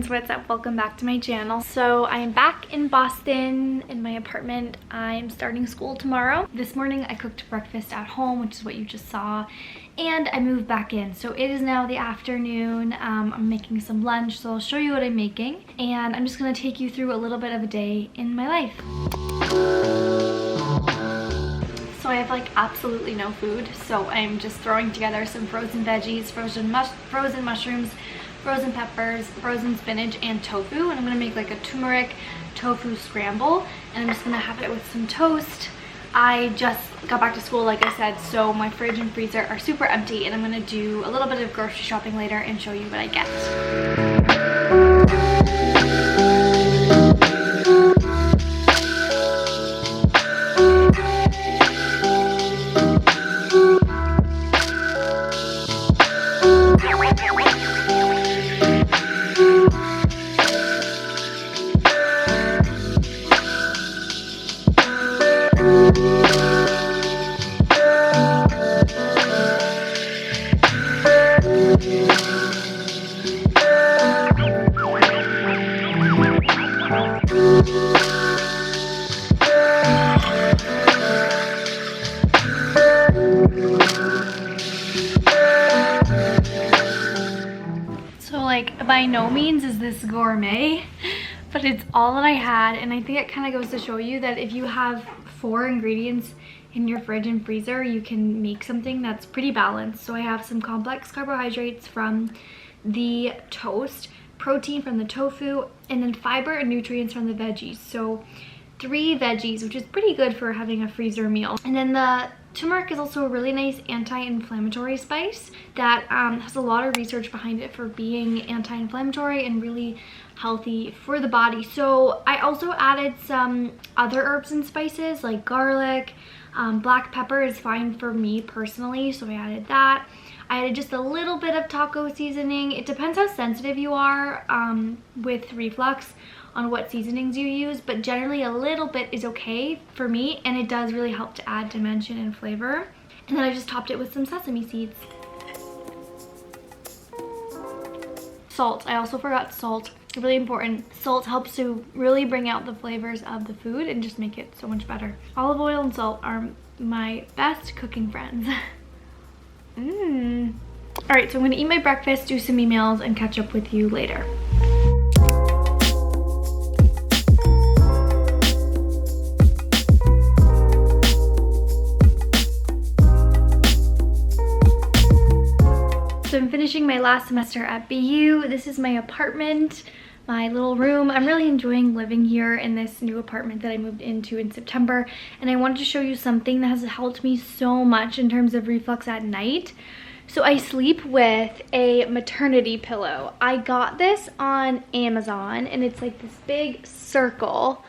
What's up? Welcome back to my channel. So I am back in Boston in my apartment. I'm starting school tomorrow. This morning I cooked breakfast at home, which is what you just saw, and I moved back in. So it is now the afternoon. I'm making some lunch, so I'll show you what I'm making, and I'm just gonna take you through a little bit of a day in my life. So I have like absolutely no food, so I'm just throwing together some frozen veggies, frozen mushrooms, frozen peppers, frozen spinach, and tofu, and I'm gonna make like a turmeric tofu scramble, and I'm just gonna have it with some toast. I just got back to school, like I said, so my fridge and freezer are super empty, and I'm gonna do a little bit of grocery shopping later and show you what I get. By no means is this gourmet, but it's all that I had, and I think it kind of goes to show you that if you have 4 ingredients in your fridge and freezer, you can make something that's pretty balanced. So I have some complex carbohydrates from the toast, protein from the tofu, and then fiber and nutrients from the veggies. So 3 veggies, which is pretty good for having a freezer meal. And then the turmeric is also a really nice anti-inflammatory spice that has a lot of research behind it for being anti-inflammatory and really healthy for the body. So I also added some other herbs and spices like garlic. Black pepper is fine for me personally, so I added that. I added just a little bit of taco seasoning. It depends how sensitive you are with reflux on what seasonings you use, but generally a little bit is okay for me, and it does really help to add dimension and flavor. And then I just topped it with some sesame seeds. Salt. I also forgot salt. Really important. Salt helps to really bring out the flavors of the food and just make it so much better. Olive oil and salt are my best cooking friends. Alright, so I'm gonna eat my breakfast, do some emails, and catch up with you later. So I'm finishing my last semester at BU. This is my apartment, my little room. I'm really enjoying living here in this new apartment that I moved into in September, and I wanted to show you something that has helped me so much in terms of reflux at night. So I sleep with a maternity pillow. I got this on Amazon, and it's like this big circle.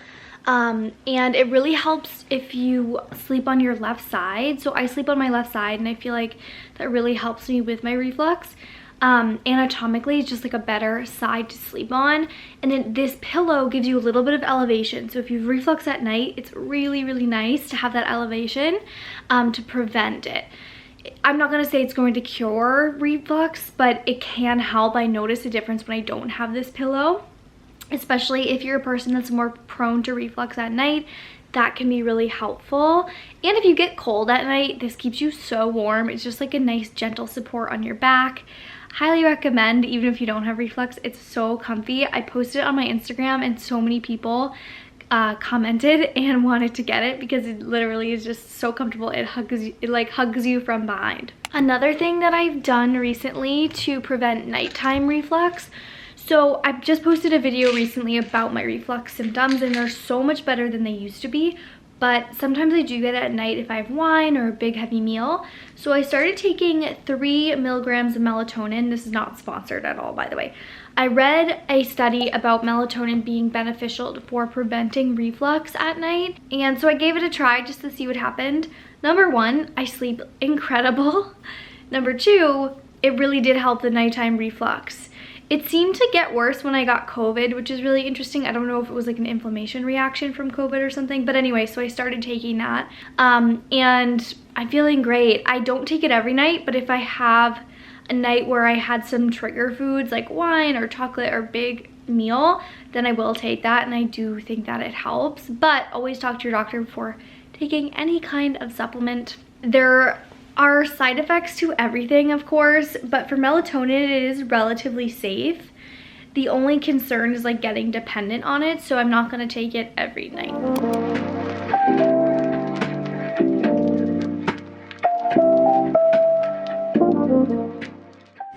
And it really helps if you sleep on your left side. So I sleep on my left side, and I feel like that really helps me with my reflux. Anatomically, it's just like a better side to sleep on. And then this pillow gives you a little bit of elevation. So if you have reflux at night, it's really, really nice to have that elevation to prevent it. I'm not going to say it's going to cure reflux, but it can help. I notice a difference when I don't have this pillow. Especially if you're a person that's more prone to reflux at night, that can be really helpful. And if you get cold at night, this keeps you so warm. It's just like a nice gentle support on your back. highly recommend, even if you don't have reflux. It's so comfy. I posted it on my Instagram and so many people commented and wanted to get it because it literally is just so comfortable. It hugs you from behind. Another thing that I've done recently to prevent nighttime reflux, so I've just posted a video recently about my reflux symptoms and they're so much better than they used to be, but sometimes I do get it at night if I have wine or a big heavy meal. So I started taking 3 milligrams of melatonin. This is not sponsored at all, by the way. I read a study about melatonin being beneficial for preventing reflux at night, and so I gave it a try just to see what happened. Number 1, I sleep incredible. Number 2, it really did help the nighttime reflux. It seemed to get worse when I got COVID, which is really interesting. I don't know if it was like an inflammation reaction from COVID or something, but anyway, so I started taking that, and I'm feeling great. I don't take it every night, but if I have a night where I had some trigger foods like wine or chocolate or big meal, then I will take that, and I do think that it helps. But always talk to your doctor before taking any kind of supplement. There are side effects to everything, of course, but for melatonin it is relatively safe. The only concern is like getting dependent on it, so I'm not going to take it every night.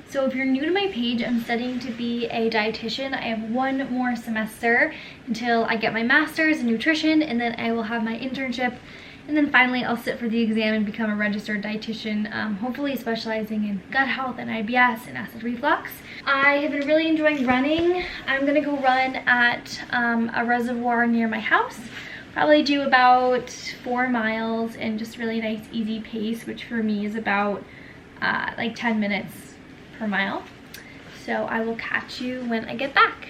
So if you're new to my page, I'm studying to be a dietitian. I have 1 more semester until I get my master's in nutrition, and then I will have my internship, and then finally I'll sit for the exam and become a registered dietitian, hopefully specializing in gut health and IBS and acid reflux. I have been really enjoying running. I'm gonna go run at a reservoir near my house. Probably do about 4 miles and just really nice easy pace, which for me is about like 10 minutes per mile. So I will catch you when I get back.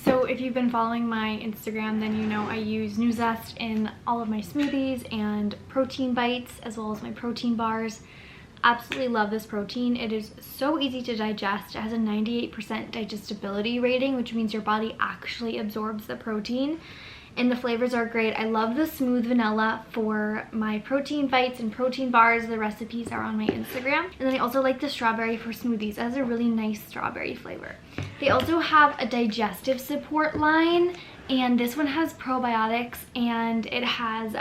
So if you've been following my Instagram, then you know I use Nuzest in all of my smoothies and protein bites, as well as my protein bars. Absolutely love this protein. It is so easy to digest. It has a 98% digestibility rating, which means your body actually absorbs the protein, and the flavors are great. I love the smooth vanilla for my protein bites and protein bars. The recipes are on my Instagram. And then I also like the strawberry for smoothies. It has a really nice strawberry flavor. They also have a digestive support line, and this one has probiotics, and it has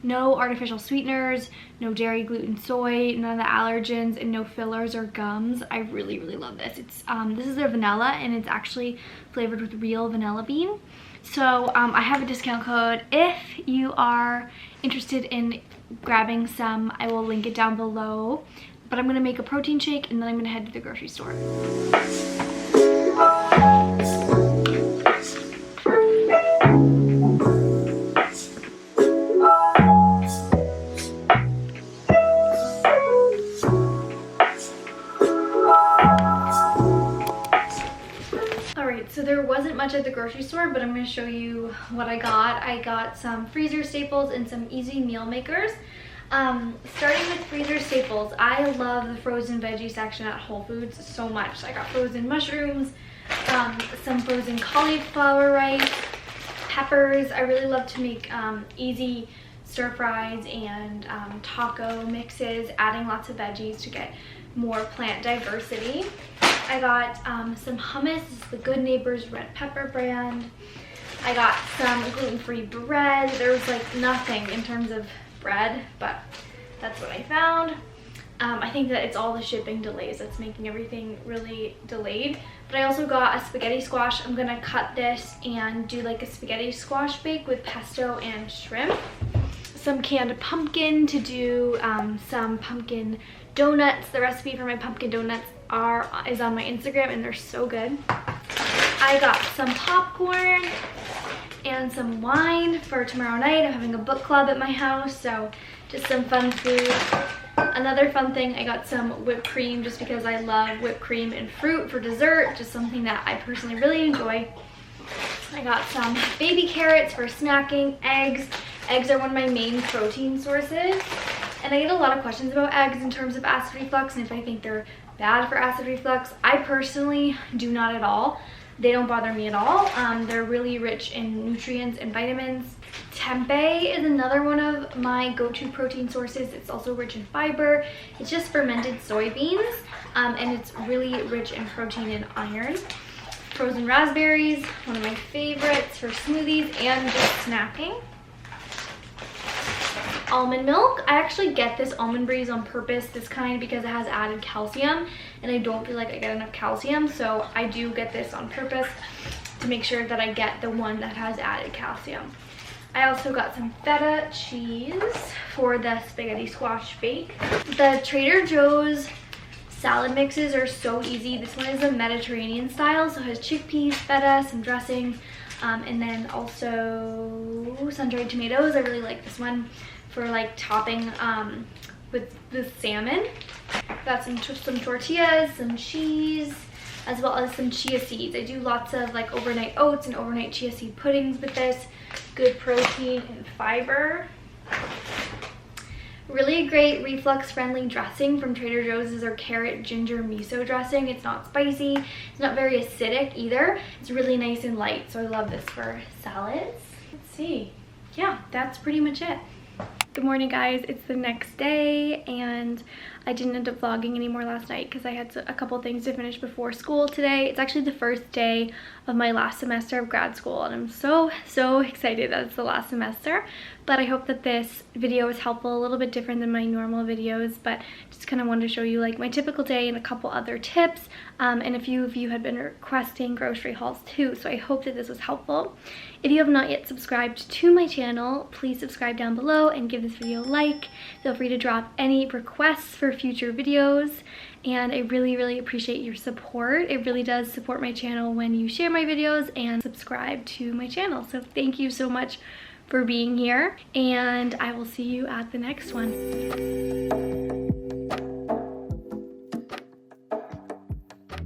no artificial sweeteners, no dairy, gluten, soy, none of the allergens, and no fillers or gums. I really love this. It's this is their vanilla, and it's actually flavored with real vanilla bean. So I have a discount code if you are interested in grabbing some. I will link it down below. But I'm gonna make a protein shake, and then I'm gonna head to the grocery store. So there wasn't much at the grocery store, but I'm going to show you what I got. I got some freezer staples and some easy meal makers. Starting with freezer staples, I love the frozen veggie section at Whole Foods so much. I got frozen mushrooms, some frozen cauliflower rice, peppers. I really love to make easy stir fries and taco mixes, adding lots of veggies to get more plant diversity. I got some hummus. This is the Good Neighbors red pepper brand. I got some gluten-free bread. There was like nothing in terms of bread, but that's what I found. I think that it's all the shipping delays that's making everything really delayed. But I also got a spaghetti squash. I'm gonna cut this and do like a spaghetti squash bake with pesto and shrimp. Some canned pumpkin to do some pumpkin donuts. The recipe for my pumpkin donuts is on my Instagram, and they're so good. I got some popcorn and some wine for tomorrow night. I'm having a book club at my house, so just some fun food. Another fun thing, I got some whipped cream just because I love whipped cream and fruit for dessert, just something that I personally really enjoy. I got some baby carrots for snacking, eggs. Eggs are one of my main protein sources. And I get a lot of questions about eggs in terms of acid reflux and if I think they're bad for acid reflux. I personally do not at all. They don't bother me at all. They're really rich in nutrients and vitamins. Tempeh is another one of my go-to protein sources. It's also rich in fiber. It's just fermented soybeans, and it's really rich in protein and iron. Frozen raspberries, one of my favorites for smoothies and just snacking. Almond milk. I actually get this Almond Breeze on purpose, this kind, because it has added calcium and I don't feel like I get enough calcium, so I do get this on purpose to make sure that I get the one that has added calcium. I also got some feta cheese for the spaghetti squash bake. The Trader Joe's salad mixes are so easy. This one is a Mediterranean style, so it has chickpeas, feta, some dressing, and then also sun-dried tomatoes. I really like this one for like topping with salmon. Got some tortillas, some cheese, as well as some chia seeds. I do lots of like overnight oats and overnight chia seed puddings with this. Good protein and fiber. Really great reflux friendly dressing from Trader Joe's is their carrot ginger miso dressing. It's not spicy, it's not very acidic either. It's really nice and light, so I love this for salads. Let's see. Yeah, that's pretty much it. Good morning, guys. It's the next day and I didn't end up vlogging anymore last night because I had a couple things to finish before school today. It's actually the first day of my last semester of grad school and I'm so excited that it's the last semester. But I hope that this video is helpful, a little bit different than my normal videos, but just kind of wanted to show you like my typical day and a couple other tips. And a few of you had been requesting grocery hauls too, so I hope that this was helpful. If you have not yet subscribed to my channel, please subscribe down below and give this video a like. Feel free to drop any requests for future videos, and I really appreciate your support. It really does support my channel when you share my videos and subscribe to my channel, so thank you so much for being here, and I will see you at the next one.